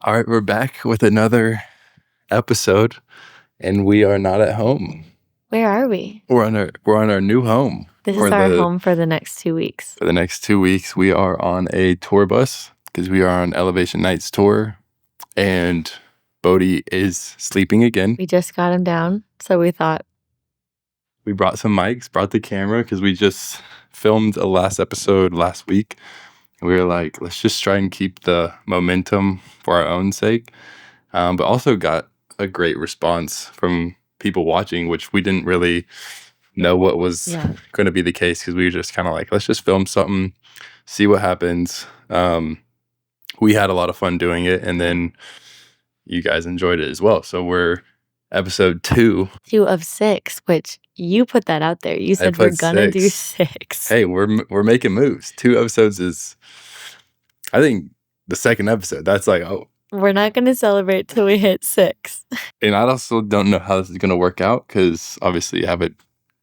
All right, we're back with another episode, and we are not at home. Where are we? We're on our new home. This is our home for the next 2 weeks. For the next 2 weeks, we are on a tour bus because we are on Elevation Nights tour, and Bodie is sleeping again. We just got him down, so we thought we brought some mics, brought the camera because we just filmed a last episode last week. We were like, let's just try and keep the momentum for our own sake. But also got a great response from people watching, which we didn't really know what was going to be the case because we were just kind of like, let's just film something, see what happens. We had a lot of fun doing it, and then you guys enjoyed it as well. So we're episode 2. 2 of 6, which you put that out there. You said we're gonna do 6. Hey, we're making moves. 2 episodes is, I think, the second episode. That's like, oh. We're not going to celebrate till we hit 6. And I also don't know how this is going to work out because obviously you have a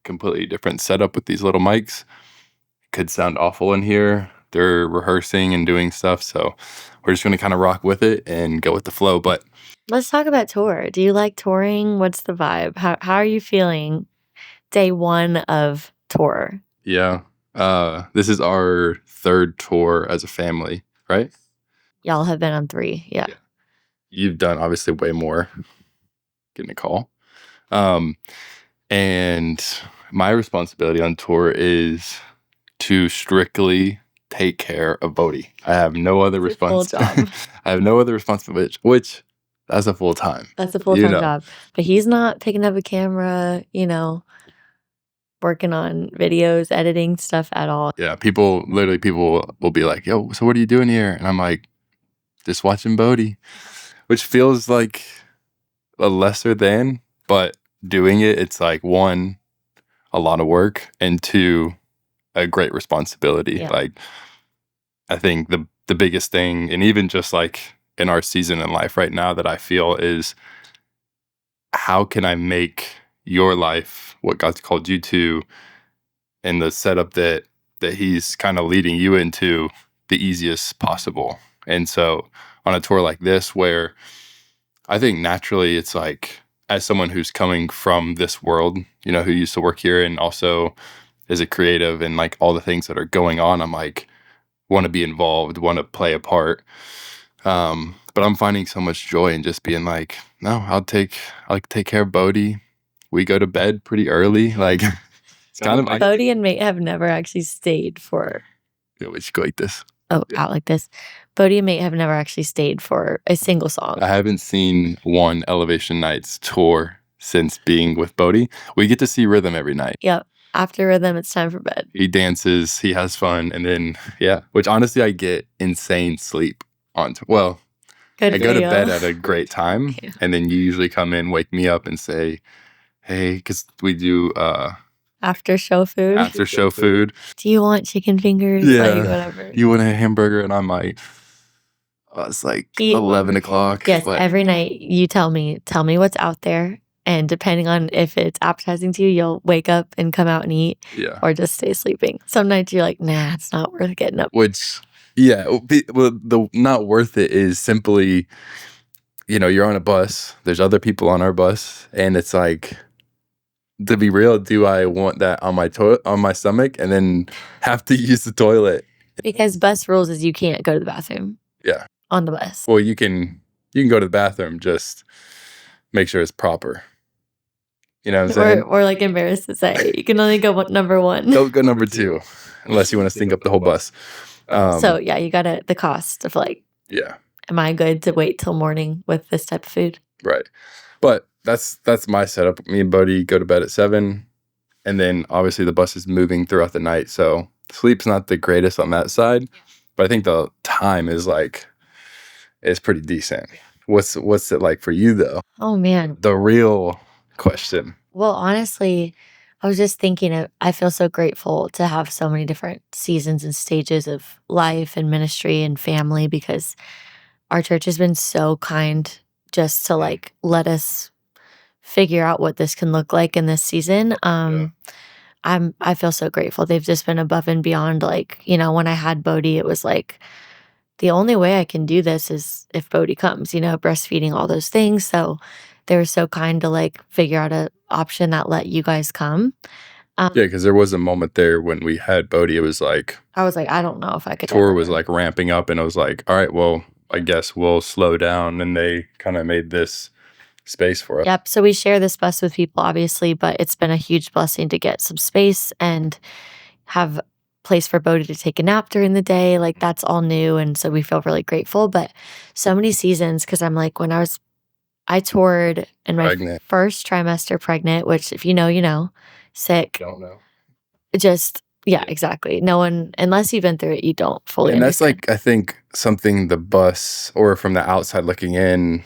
completely different setup with these little mics. It could sound awful in here. They're rehearsing and doing stuff. So we're just going to kind of rock with it and go with the flow. But let's talk about tour. Do you like touring? What's the vibe? How are you feeling day 1 of tour? Yeah. This is our 3rd tour as a family, right? Y'all have been on 3, yeah. You've done obviously way more. Getting a call. And my responsibility on tour is to strictly take care of Bodie. I have no other responsibility. I have no other responsibility, which that's a full time. That's a full-time job. But he's not picking up a camera, working on videos, editing stuff at all. Yeah, people will be like, yo, so what are you doing here? And I'm like, just watching Bodie, which feels like a lesser than, but doing it, it's like 1, a lot of work, and 2, a great responsibility. Yeah. Like, I think the biggest thing, and even just like in our season in life right now that I feel is, how can I make your life what God's called you to, and the setup that he's kind of leading you into, the easiest possible. And so on a tour like this, where I think naturally it's like, as someone who's coming from this world, who used to work here and also is a creative and like all the things that are going on, I'm like, want to be involved, want to play a part. But I'm finding so much joy in just being like, no, I'll take care of Bodie. We go to bed pretty early. Like, it's kind of Bodie and Mate have never actually stayed for. Yeah, we should go like this. Oh, out like this. Bodie and Mate have never actually stayed for a single song. I haven't seen one Elevation Nights tour since being with Bodie. We get to see Rhythm every night. Yep. After Rhythm, it's time for bed. He dances, he has fun, and then, which honestly, I get insane sleep on tour. Well, I go to bed at a great time, and then you usually come in, wake me up, and say, hey, because we do after show food. Do you want chicken fingers? Yeah. Like, whatever. You want a hamburger? And I'm like, it's like 11 o'clock. Yes, every night you tell me what's out there. And depending on if it's appetizing to you, you'll wake up and come out and eat. Yeah. Or just stay sleeping. Some nights you're like, nah, it's not worth getting up. Which, the not worth it is simply, you're on a bus. There's other people on our bus. And it's like, to be real, do I want that on my stomach and then have to use the toilet? Because bus rules is you can't go to the bathroom. Yeah. On the bus. Well, you can go to the bathroom, just make sure it's proper. You know what I'm saying? Or like embarrassed to say. You can only go number 1. Don't go number 2 unless you want to stink up the whole bus. So yeah, you gotta, the cost of like, am I good to wait till morning with this type of food? Right. But that's my setup. Me and Bodie go to bed at 7, and then obviously the bus is moving throughout the night, so sleep's not the greatest on that side. But I think the time is pretty decent. What's it like for you though? Oh man, the real question. Well, honestly, I was just thinking, I feel so grateful to have so many different seasons and stages of life and ministry and family, because our church has been so kind just to like let us figure out what this can look like in this season. I feel so grateful. They've just been above and beyond. Like, when I had Bodie, it was like, the only way I can do this is if Bodhi comes, breastfeeding, all those things. So they were so kind to like figure out a option that let you guys come. Yeah, because there was a moment there when we had Bodhi, it was like I was like, I don't know if I could tour was ever. like ramping up, and I was like, all right, well, I guess we'll slow down. And they kind of made this space for us. Yep. So we share this bus with people, obviously, but it's been a huge blessing to get some space and have place for Bodhi to take a nap during the day. Like that's all new. And so we feel really grateful. But so many seasons, because I'm like, I toured in my Pregnant. first trimester pregnant, which if you know, you know, sick, Don't know. just, yeah, Yeah. exactly. No one, unless you've been through it, you don't fully And that's understand. like, I think something the bus or from the outside looking in,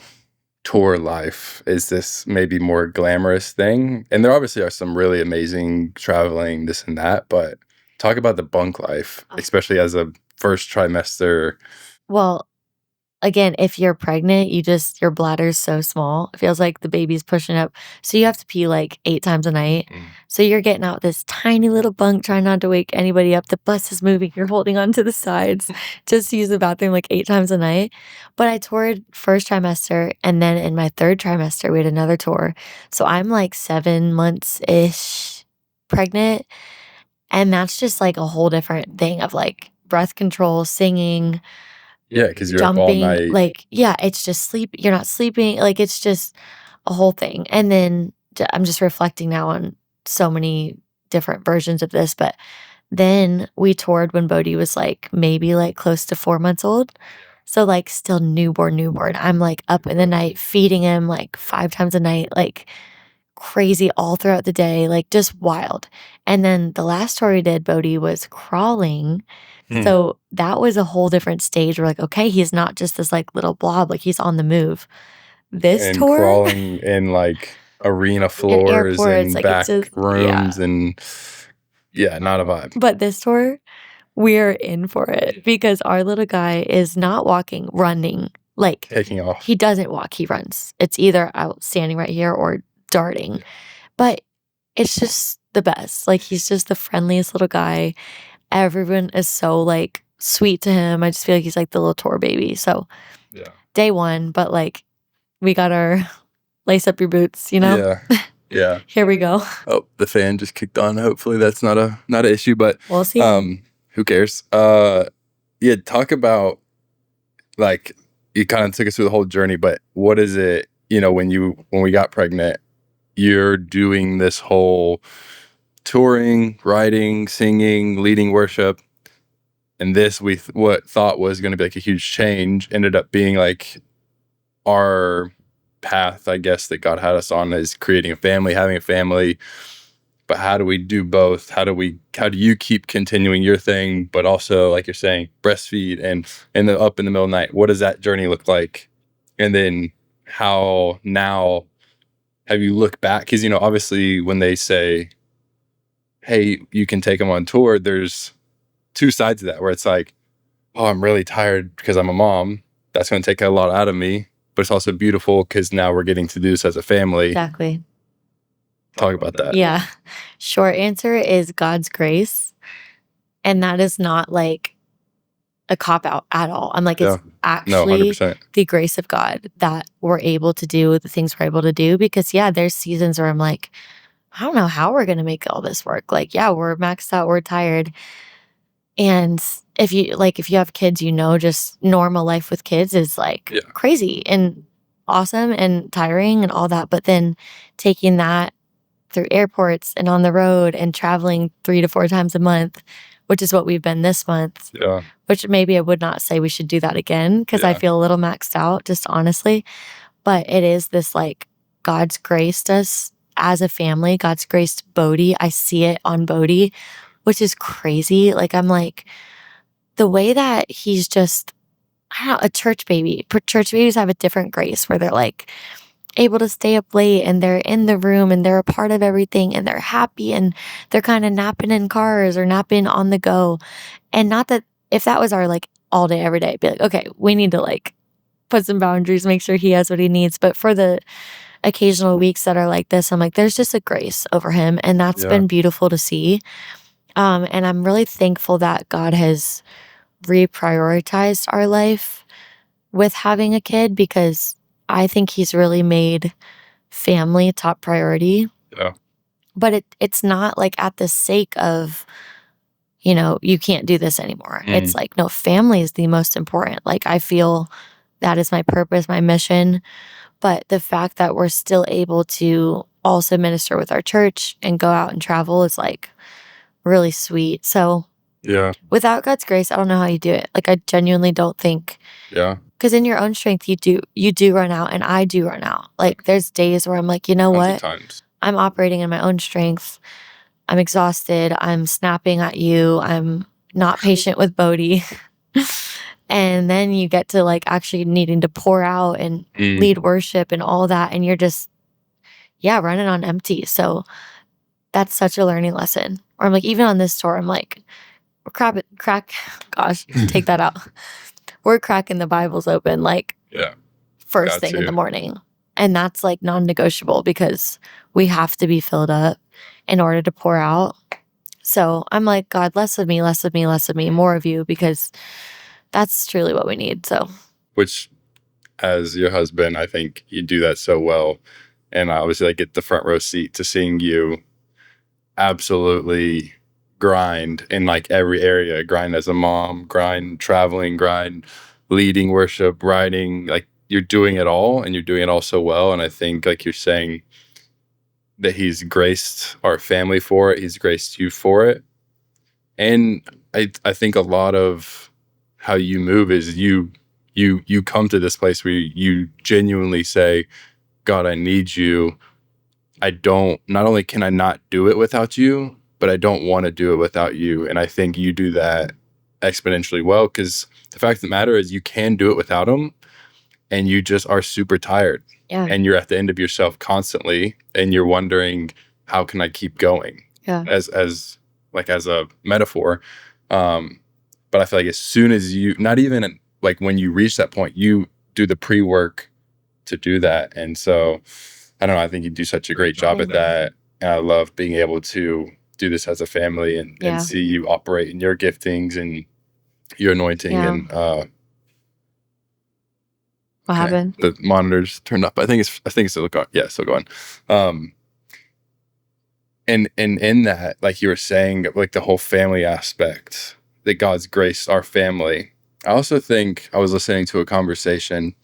tour life is this maybe more glamorous thing. And there obviously are some really amazing traveling, this and that, but talk about the bunk life, especially as a first trimester. Well, again, if you're pregnant, your bladder's so small. It feels like the baby's pushing up. So you have to pee like 8 times a night. So you're getting out this tiny little bunk, trying not to wake anybody up. The bus is moving. You're holding on to the sides just to use the bathroom like 8 times a night. But I toured first trimester, and then in my third trimester, we had another tour. So I'm like 7 months-ish pregnant. And that's just like a whole different thing of like breath control, singing, Yeah, because you're up all jumping, night. like, yeah, it's just you're not sleeping, like, it's just a whole thing, and then I'm just reflecting now on so many different versions of this, but then we toured when Bodhi was, like, maybe, like, close to 4 months old, so, like, still newborn. I'm, like, up in the night feeding him, like, 5 times a night, like, crazy all throughout the day, like, just wild, and then the last tour we did, Bodhi was crawling. So that was a whole different stage. We're like, okay, he's not just this like little blob, like he's on the move. This And tour crawling in like arena in floors airports, and like it's back just, yeah. rooms and yeah, not a vibe. But this tour, we're in for it because our little guy is not walking, running. Like Taking off. he doesn't walk, he runs. It's either out standing right here or darting. But it's just the best. Like he's just the friendliest little guy. Everyone is so like sweet to him. I just feel like he's like the little tour baby. So Yeah. day one, but like we got our lace up your boots, Yeah. Yeah. Here we go. Oh, the fan just kicked on. Hopefully that's not an issue, but We'll see. who cares? Yeah, talk about like you kind of took us through the whole journey, but what is it, when we got pregnant, you're doing this whole touring, writing, singing, leading worship, and this what thought was going to be like a huge change ended up being like our path, I guess, that God had us on is creating a family, having a family. But how do we do both? How do you keep continuing your thing, but also, like you're saying, breastfeed and up in the middle of the night? What does that journey look like? And then how now have you looked back? Because, obviously when they say, hey, you can take them on tour, there's two sides of that where it's like, oh, I'm really tired because I'm a mom. That's going to take a lot out of me. But it's also beautiful because now we're getting to do this as a family. Exactly. Talk about that. Yeah. Short answer is God's grace. And that is not like a cop out at all. I'm like, it's No, actually 100%. the grace of God that we're able to do the things we're able to do. Because, yeah, there's seasons where I'm like, I don't know how we're going to make all this work. Like, yeah, we're maxed out, we're tired. And if you have kids, just normal life with kids is like crazy and awesome and tiring and all that. But then taking that through airports and on the road and traveling 3 to 4 times a month, which is what we've been this month. Yeah. Which maybe I would not say we should do that again because I feel a little maxed out, just honestly. But it is this like God's graced us as a family. God's graced Bodhi. I see it on Bodhi, which is crazy. Like I'm like, the way that he's just, I don't know, a church baby. Church babies have a different grace where they're like able to stay up late and they're in the room and they're a part of everything and they're happy and they're kind of napping in cars or napping on the go. And not that if that was our like all day, every day, I'd be like, okay, we need to like put some boundaries, make sure he has what he needs. But for the occasional weeks that are like this, I'm like, there's just a grace over him. And that's been beautiful to see. And I'm really thankful that God has reprioritized our life with having a kid because I think he's really made family a top priority. Yeah. But it's not like at the sake of, you can't do this anymore. It's Mm. like, no, family is the most important. Like, I feel that is my purpose, my mission. But the fact that we're still able to also minister with our church and go out and travel is like really sweet. So Yeah. without God's grace, I don't know how you do it. Like, I genuinely don't think, Yeah. because in your own strength, you do run out, and I do run out. Like, there's days where I'm like, you know Tons of what? times. I'm operating in my own strength. I'm exhausted. I'm snapping at you. I'm not patient with Bodhi. And then you get to like actually needing to pour out and Mm. lead worship and all that. And you're just, yeah, running on empty. So that's such a learning lesson. Or I'm like, even on this tour, I'm like, gosh, take that out. We're cracking the Bibles open like Yeah. first Got thing in the to. morning. And that's like non-negotiable because we have to be filled up in order to pour out. So I'm like, God, less of me, less of me, less of me, more of you, because that's truly what we need. So Which, as your husband, I think you do that so well. And I obviously I get the front row seat to seeing you absolutely grind in like every area, grind as a mom, grind traveling, grind leading worship, writing, like you're doing it all and you're doing it all so well. And I think like you're saying that he's graced our family for it, he's graced you for it. And I think a lot of how you move is you come to this place where you genuinely say, God, I need you. Not only can I not do it without you, but I don't want to do it without you. And I think you do that exponentially well, because the fact of the matter is you can do it without him and you just are super tired. yeah, And you're at the end of yourself constantly and you're wondering, how can I keep going? yeah, As a metaphor. But I feel like as soon as you, not even like when you reach that point, you do the pre-work to do that. And so I don't know, I think you do such a great job at Thank you. that. And I love being able to do this as a family and Yeah. see you operate in your giftings and your anointing. Yeah. And What okay, happened? the monitors turned up. I think it's still going. Yeah, still going. And in that, like you were saying, like the whole family aspect, that God's graced our family. I also think I was listening to a conversation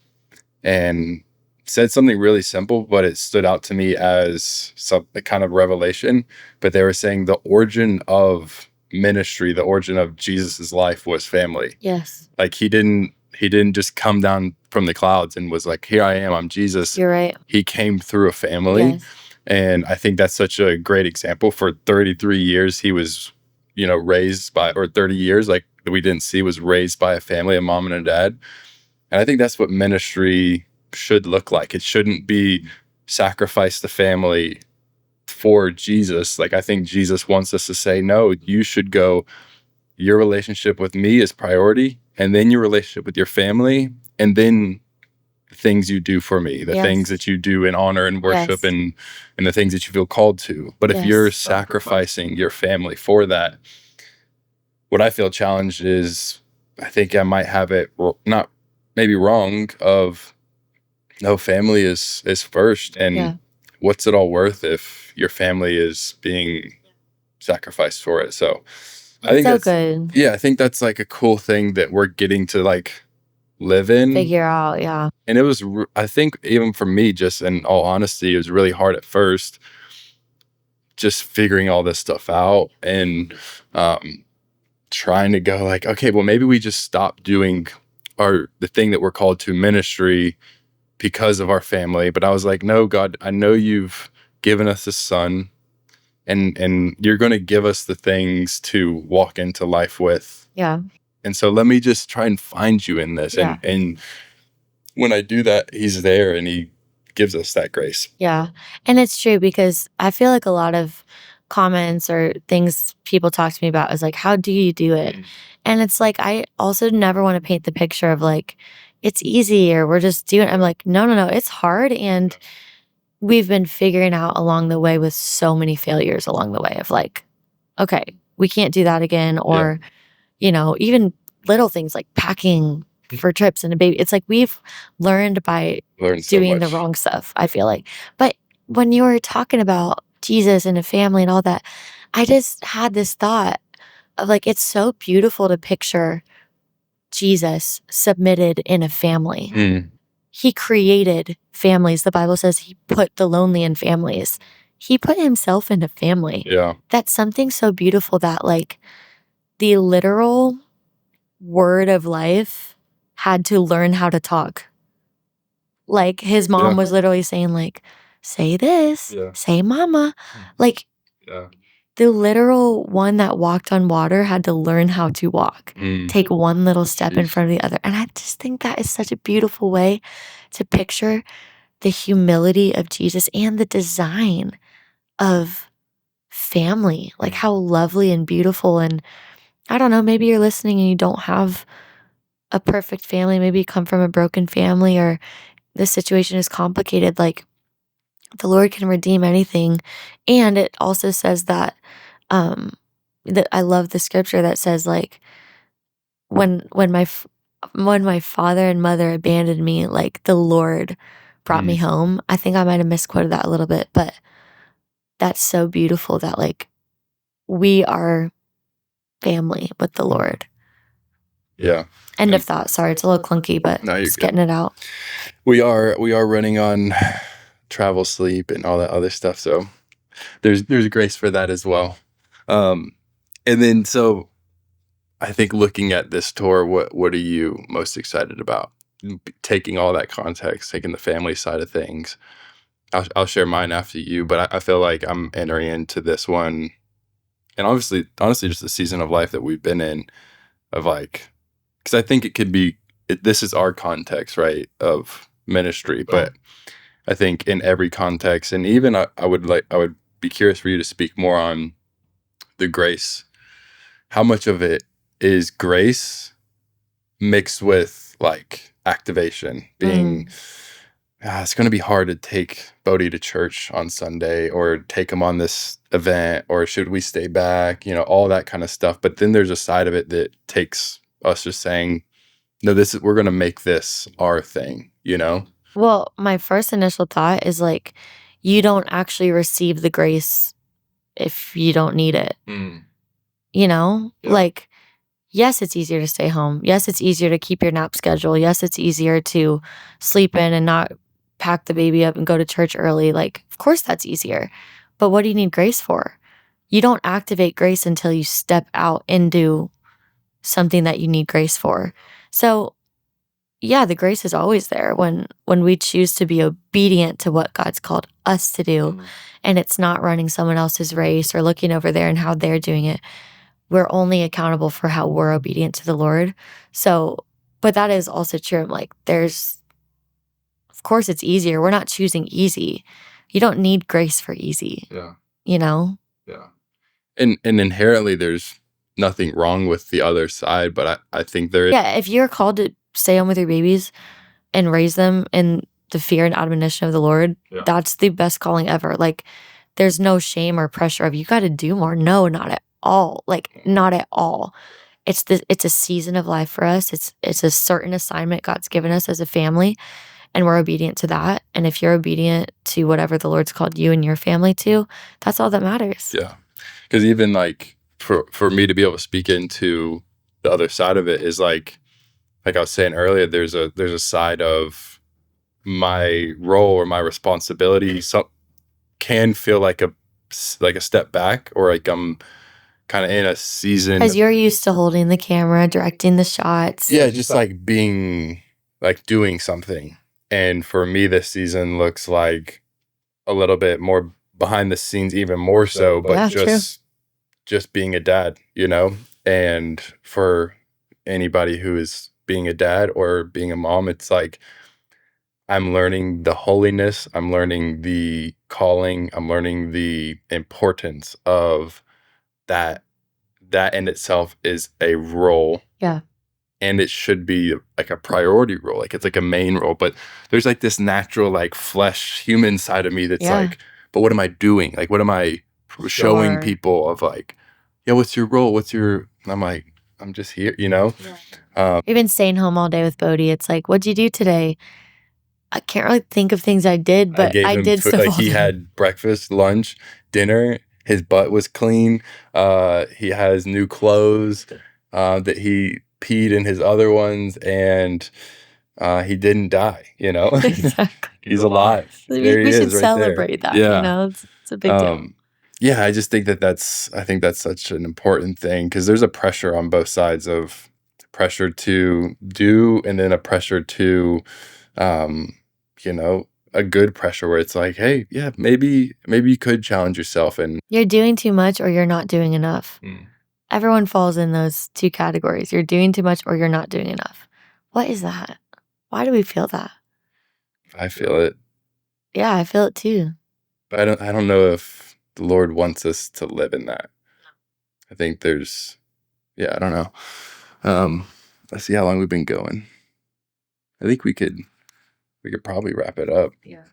and said something really simple, but it stood out to me as some kind of revelation. But they were saying the origin of ministry, the origin of Jesus's life was family. Yes, Like he didn't just come down from the clouds and was like, here I am, I'm Jesus. you're right. He came through a family. Yes. And I think that's such a great example. For 33 years, he was, raised by, or 30 years, like we didn't see, was raised by a family, a mom and a dad. And I think that's what ministry should look like. It shouldn't be sacrifice the family for Jesus. Like I think Jesus wants us to say, no, you should go, your relationship with me is priority, and then your relationship with your family, and then the things you do for me, the Yes. things that you do in honor and worship, Yes. and the things that you feel called to. But if you're Yes. sacrificing your family for that, what I feel challenged is I think I might have it not maybe wrong of no, family is first, and Yeah. what's it all worth if your family is being sacrificed for it? So I think So that's good. yeah, I think that's like a cool thing that we're getting to like live in. Figure out, yeah. And it was, I think, even for me, just in all honesty, it was really hard at first, just figuring all this stuff out and trying to go like, okay, well, maybe we just stop doing the thing that we're called to, ministry, because of our family. But I was like, no, God, I know you've given us a son, and you're going to give us the things to walk into life with. Yeah. And so let me just try and find you in this. Yeah. And when I do that, he's there and he gives us that grace. Yeah. And it's true because I feel like a lot of comments or things people talk to me about is like, how do you do it? And it's like, I also never want to paint the picture of like, it's easy or we're just doing it. I'm like, no, no, no, it's hard. And we've been figuring out along the way with so many failures along the way of like, okay, we can't do that again. Or, even little things like packing for trips and a baby. It's like we've learned by Learn so doing the much. wrong stuff, I feel like. But when you were talking about Jesus and a family and all that, I just had this thought of like, it's so beautiful to picture Jesus submitted in a family. Mm, He created families. The Bible says he put the lonely in families. He put himself in a family. yeah. That's something so beautiful that like the literal word of life had to learn how to talk. Like his mom Yeah. was literally saying like, say this, Yeah. say mama. Like Yeah. the literal one that walked on water had to learn how to walk, take one little step in Jeez. front of the other. And I just think that is such a beautiful way to picture the humility of Jesus and the design of family. Like how lovely and beautiful. And I don't know, maybe you're listening and you don't have a perfect family. Maybe you come from a broken family or the situation is complicated. Like the Lord can redeem anything. And it also says um that I love the scripture that says like when my father and mother abandoned me, like the Lord brought me Mm, home. I think I might have misquoted that a little bit, but that's so beautiful that like we are family with the Lord. yeah. End of And thought. Sorry, it's a little clunky, but no, you're just good. getting it out. We are running on travel sleep and all that other stuff. So there's grace for that as well. And then so I think looking at this tour, what are you most excited about? Taking all that context, taking the family side of things. I'll share mine after you, but I feel like I'm entering into this one, and obviously, honestly, just the season of life that we've been in, of like, because I think it could be, this is our context, right, of ministry, but I think in every context, and even I would be curious for you to speak more on the grace. How much of it is grace mixed with like activation, being it's going to be hard to take Bodhi to church on Sunday or take him on this event, or should we stay back, all that kind of stuff. But then there's a side of it that takes us just saying, no, we're going to make this our thing. Well, my first initial thought is like, you don't actually receive the grace if you don't need it. Yeah. Like, yes, it's easier to stay home. Yes, it's easier to keep your nap schedule. Yes, it's easier to sleep in and not pack the baby up and go to church early. Like, of course, that's easier. But what do you need grace for? You don't activate grace until you step out into something that you need grace for. So, yeah, the grace is always there when we choose to be obedient to what God's called us to do, and it's not running someone else's race or looking over there and how they're doing it. We're only accountable for how we're obedient to the Lord. So, but that is also true. I'm like, of course, it's easier. We're not choosing easy. You don't need grace for easy. Yeah. Yeah. And inherently there's nothing wrong with the other side, but I think there is. Yeah. If you're called to stay home with your babies and raise them in the fear and admonition of the Lord, that's the best calling ever. Like, there's no shame or pressure of you got to do more. No, not at all. Like, not at all. It's a season of life for us. It's a certain assignment God's given us as a family, and we're obedient to that. And if you're obedient to whatever the Lord's called you and your family to, that's all that matters. Yeah. Because even like for me to be able to speak into the other side of it is like I was saying earlier, there's a side of my role or my responsibility can feel like a step back, or like I'm kind of in a season Because you're used to holding the camera, directing the shots. Yeah, just like being like doing something. And for me, this season looks like a little bit more behind the scenes, even more so, but Yeah, true. just being a dad. And for anybody who is being a dad or being a mom, it's like I'm learning the holiness, I'm learning the calling, I'm learning the importance of that. That in itself is a role. Yeah. And it should be like a priority role. Like it's like a main role. But there's like this natural, like flesh human side of me that's like, but what am I doing? Like, what am I showing Sure. people of like, yeah, what's your role? And I'm like, I'm just here, you know? We've been staying home all day with Bodhi. It's like, "What'd you do today?" I can't really think of things I did, I but gave I him did food, stuff like all he day. had breakfast, lunch, dinner. His butt was clean. He has new clothes that he peed in his other ones, and he didn't die, you know? Exactly. He's alive. We There he we should is right there. celebrate that, you Yeah. know? It's a big deal. Yeah, I just think that I think that's such an important thing because there's a pressure on both sides of pressure to do and then a pressure to, um, you know, a good pressure where it's like, hey, yeah, maybe you could challenge yourself and You're doing too much or you're not doing enough. Mm. Everyone falls in those 2 categories. You're doing too much or you're not doing enough. What is that? Why do we feel that? I feel it. Yeah, I feel it too. But I don't know if the Lord wants us to live in that. I think yeah, I don't know. Let's see how long we've been going. I think we could probably wrap it up. Yeah.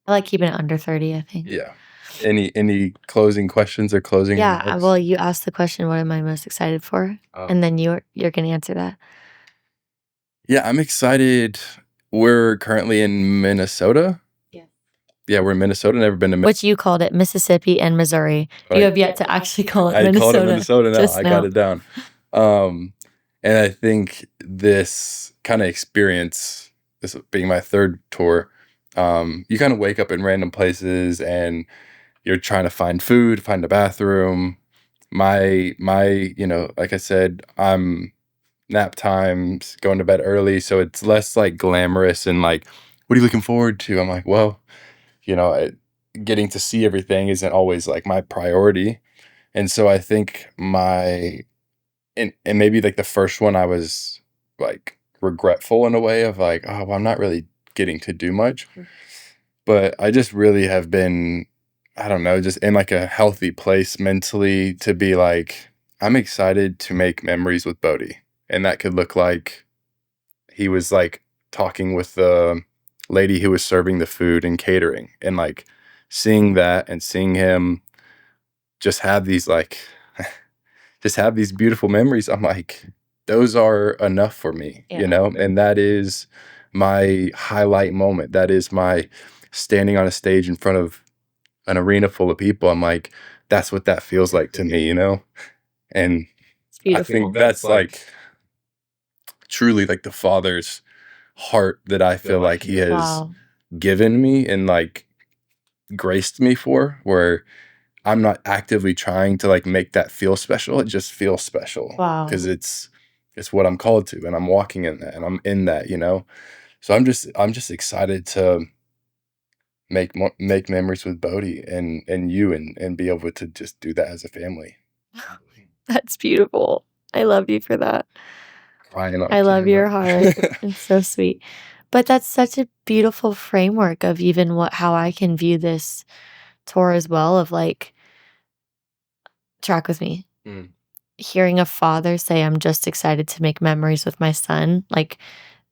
I like keeping it under 30, I think. Yeah. Any closing questions or closing Yeah, remarks? well, you asked the question, "What am I most excited for?" And then you're gonna answer that. Yeah, I'm excited. We're currently in Minnesota. Yeah. Yeah, we're in Minnesota. Never been to Which you called it Mississippi and Missouri. You have yet to actually call it I called it Minnesota Minnesota now. just I got now. it down. And I think this kind of experience, this being my third tour, you kind of wake up in random places and you're trying to find food, find a bathroom. Like I said, I'm nap times, going to bed early, so it's less like glamorous and like, what are you looking forward to? I'm like, well, you know, getting to see everything isn't always like my priority. And so I think and maybe like the first one I was like regretful in a way of like, oh, well, I'm not really getting to do much. But I just really have been, I don't know, just in like a healthy place mentally to be like, I'm excited to make memories with Bodhi. And that could look like he was like talking with the lady who was serving the food and catering and like seeing that and seeing him just have these like just have these beautiful memories. I'm like, those are enough for me, Yeah. and that is my highlight moment. That is my standing on a stage in front of an arena full of people. I'm like, that's what that feels like to me, And It's I beautiful. think that's like truly like the Father's heart that I feel like he has Wow. given me and like graced me for, where I'm not actively trying to like make that feel special. It just feels special Wow. because it's what I'm called to, and I'm walking in that, and I'm in that. So I'm just excited to make memories with Bodhi and you and be able to just do that as a family. That's beautiful. I love you for that. Crying on I love your camera. heart. It's so sweet. But that's such a beautiful framework of even how I can view this tour as well of like, track with me. Mm, Hearing a father say, "I'm just excited to make memories with my son," like,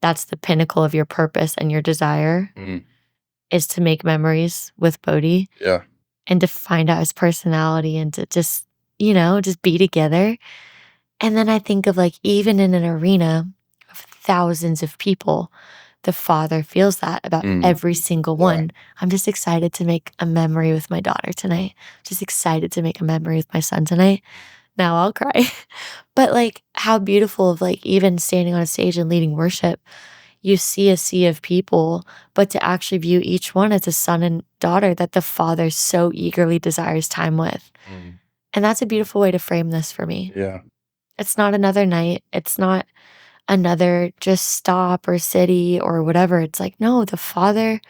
that's the pinnacle of your purpose and your desire mm, is to make memories with Bodhi yeah. and to find out his personality and to just, just be together. And then I think of like, even in an arena of thousands of people, the father feels that about Mm, every single yeah. one. I'm just excited to make a memory with my daughter tonight. Just excited to make a memory with my son tonight. Now I'll cry. But like how beautiful of like even standing on a stage and leading worship, you see a sea of people, but to actually view each one as a son and daughter that the father so eagerly desires time with. Mm, And that's a beautiful way to frame this for me. yeah. It's not another night. It's not another just stop or city or whatever. It's like, no, the father's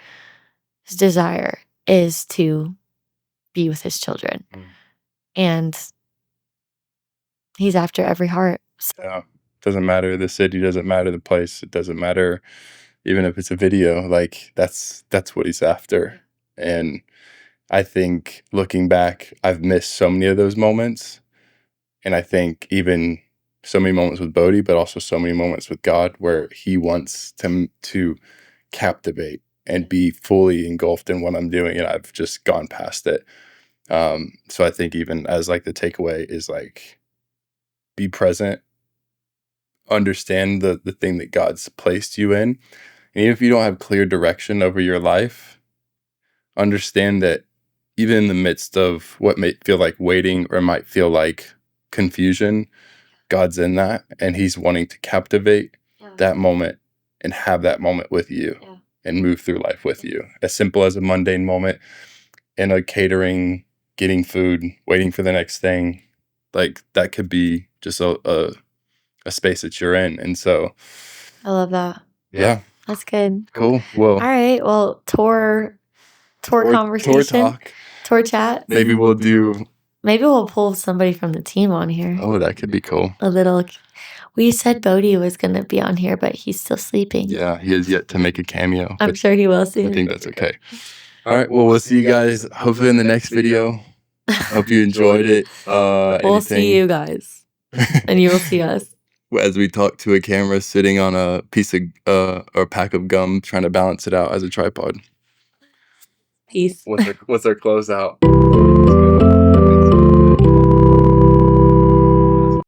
desire is to be with his children. Mm, And he's after every heart. yeah. Doesn't matter the city, doesn't matter the place, it doesn't matter even if it's a video, like that's what he's after. And I think looking back, I've missed so many of those moments. And I think even so many moments with Bodhi, but also so many moments with God where he wants to captivate and be fully engulfed in what I'm doing. And I've just gone past it. So I think even as like the takeaway is like, be present, understand the thing that God's placed you in. And even if you don't have clear direction over your life, understand that even in the midst of what may feel like waiting or might feel like confusion, God's in that, and he's wanting to captivate that moment and have that moment with you and move through life with you. As simple as a mundane moment in a catering, getting food, waiting for the next thing, like that could be just a space that you're in. And so I love that. yeah, That's good. cool. Well, All right. Well, tour tour conversation, talk. tour chat. Maybe we'll pull somebody from the team on here. Oh, that could be cool. A little. We said Bodie was gonna be on here, but he's still sleeping. Yeah, he has yet to make a cameo. I'm sure he will soon. I think that's okay. All right. Well, we'll see you guys hopefully in the next video. Hope you enjoyed it. We'll see you guys, and you will see us as we talk to a camera sitting on a piece of or pack of gum, trying to balance it out as a tripod. Peace. What's our closeout?